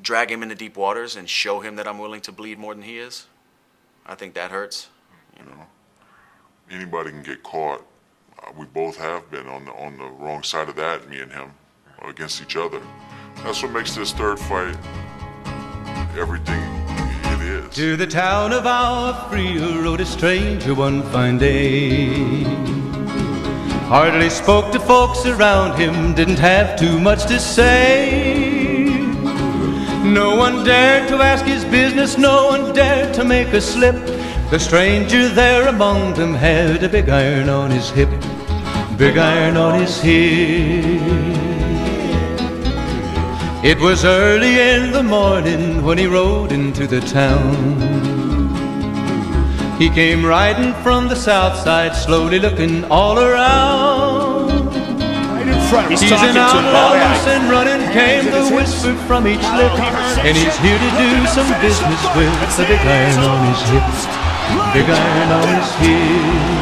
drag him into deep waters and show him that I'm willing to bleed more than he is, I think that hurts. You know, anybody can get caught. We both have been on the wrong side of that, me and him, against each other. That's what makes this third fight everything it is. To the town of our free rode a stranger one fine day. Hardly spoke to folks around him, didn't have too much to say. No one dared to ask his business, no one dared to make a slip. The stranger there among them had a big iron on his hip, big iron on his hip. It was early in the morning when he rode into the town. He came riding from the south side, slowly looking all around. Right in front of him. He's an outlaw, loose and running, came the whisper from each lip. And he's here to do some business with the big iron on his hip, big iron on his hip.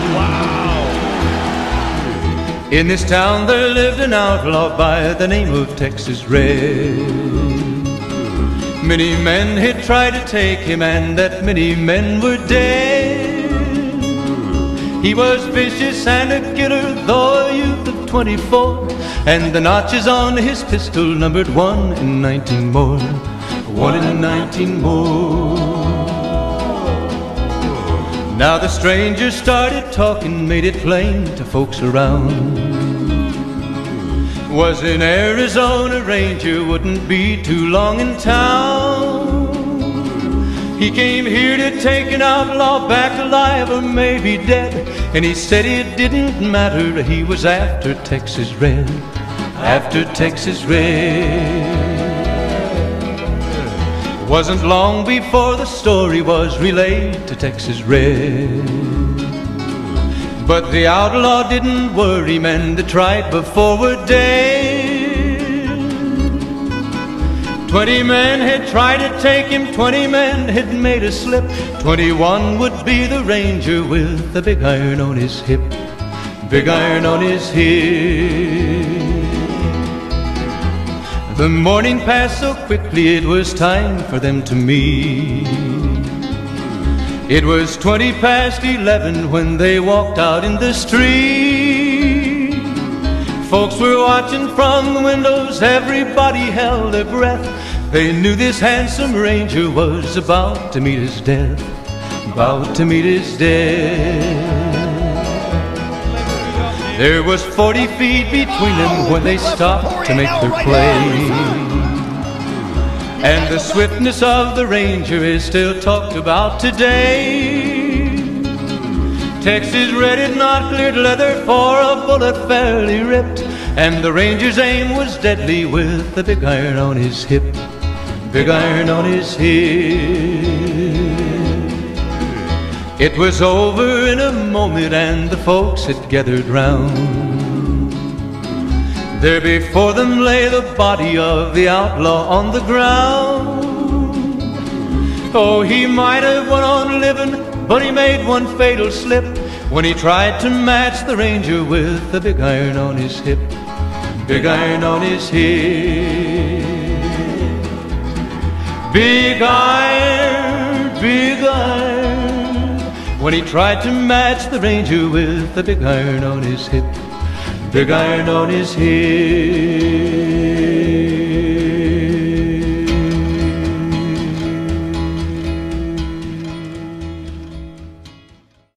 In this town there lived an outlaw by the name of Texas Red. Many men had tried to take him, and that many men were dead. He was vicious and a killer, though a youth of 24, and the notches on his pistol numbered 1 in 19 more, 1 in 19 more. Now the stranger started talking, made it plain to folks around. Was an Arizona Ranger, wouldn't be too long in town. He came here to take an outlaw back alive or maybe dead. And he said it didn't matter, he was after Texas Red, after Texas Red. Wasn't long before the story was relayed to Texas Red. But the outlaw didn't worry, men that tried before were dead. 20 men had tried to take him, 20 men had made a slip. 21 would be the Ranger with the big iron on his hip, big iron on his hip. The morning passed so quickly, it was time for them to meet. It was 20 past 11 when they walked out in the street. Folks were watching from the windows, everybody held their breath. They knew this handsome Ranger was about to meet his death, about to meet his death. There was 40 feet between them when they stopped to make their play. And the swiftness of the Ranger is still talked about today. Texas Red had not cleared leather for a bullet fairly ripped, and the Ranger's aim was deadly with the big iron on his hip, big iron on his hip. It was over in a moment and the folks had gathered round. There before them lay the body of the outlaw on the ground. Oh, he might have went on living, but he made one fatal slip when he tried to match the Ranger with the big iron on his hip, big iron on his hip. Big iron, big iron, when he tried to match the Ranger with the big iron on his hip, big iron on his hip.